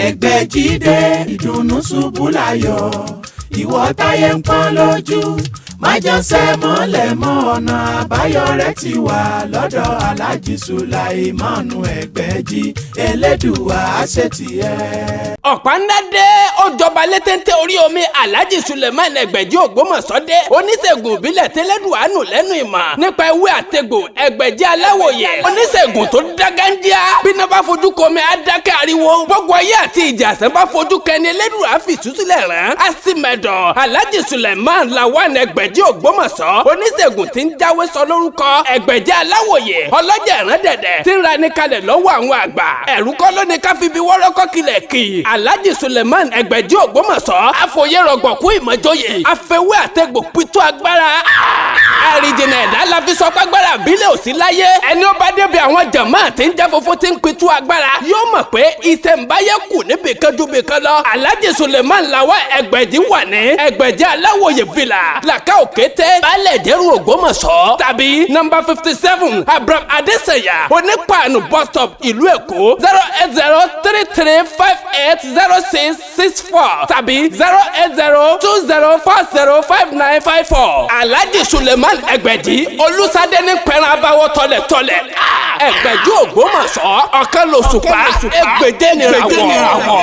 Ẹgbẹ́jídé ìdùnnú ṣubú láyọ̀ ìwọ táyé ń pọ́n lójú májànsẹ́ mọ́lẹ̀ mọ́ ọ̀nà àbáyọ rẹ̀ ti wà lọ́dọ̀ Alhaji Sulaimanu Ẹgbẹ́jí Elédùà àṣetìẹ́. Ọ̀pándádé ó jọba létéńté orí omi Alhaji Sulaimanu Ẹgbẹ́jí Ògbómọ̀ṣọ́dé oníṣègùn ìbílẹ̀ tẹ́lẹ̀dùà nù lẹ́nu ìmọ̀ nípa ewé àtegbò Ẹgbẹ́jí aláwòye oníṣègùn tó dágájíá bíná bá fojú komi adákẹ́ ariwo gbogbo ayé àti ìjàsẹ́ bá fojú kẹni Elédùà fìtúsílẹ̀ rán àsìmẹ̀dọ̀ Alhaji Sulaimanu Lawan Ẹgbẹ́jí Ògbómọ̀ṣọ́ oníṣègùn tí ń jáwé sọ lórúkọ Ẹgbẹ́jí aláwòye ọlọ́jà ìrán dẹ̀dẹ̀ tí ń ra ní kalẹ̀ lọ́wọ́ àwọn àgbà ẹ̀rú kọ́ ló ní ká fi bí wọ́rọ́kọ́ kilẹ̀ kì í Alhaji Sulaimanu Ẹgbẹ́jí Ògbómọ̀ṣọ́ àfòyé rọ̀gbọ̀kú ìmọ̀jọ́yè àfẹwé àtẹ̀gbò pító agbára àríjìnà ẹ̀dá la fi sọ pàgbára àbílẹ̀ òsì láyé ẹni ó bá débi àwọn jàmáà tí ń jẹ́ funfun tí ń pitú agbára yóò mọ̀ pé iṣẹ́ ń báyé kù níbi kan ju bí kan lọ Alhaji Sulaimanu Lawan Ẹgbẹ́jí wà ní Ẹgbẹ́jí aláwòye villa làkà òkété baálẹ̀ ìdẹ́rù Ògbómọ̀ṣọ́ tàbí nọ́mbà 57 Abraham Adesanya onípaànù bus stop ìlú Èkó 08033580664 tàbí 08020405954 Alhaji Sulaimanu Ẹgbẹ́jí olùsádé ní pẹ̀rẹ̀ abáwọ̀ tọ̀lẹ̀tọ̀lẹ̀ Ẹgbẹ́jí Ògbómọ̀ṣọ́ ọ̀kan lòṣùpá Ẹgbẹ́jí nìràwọ̀.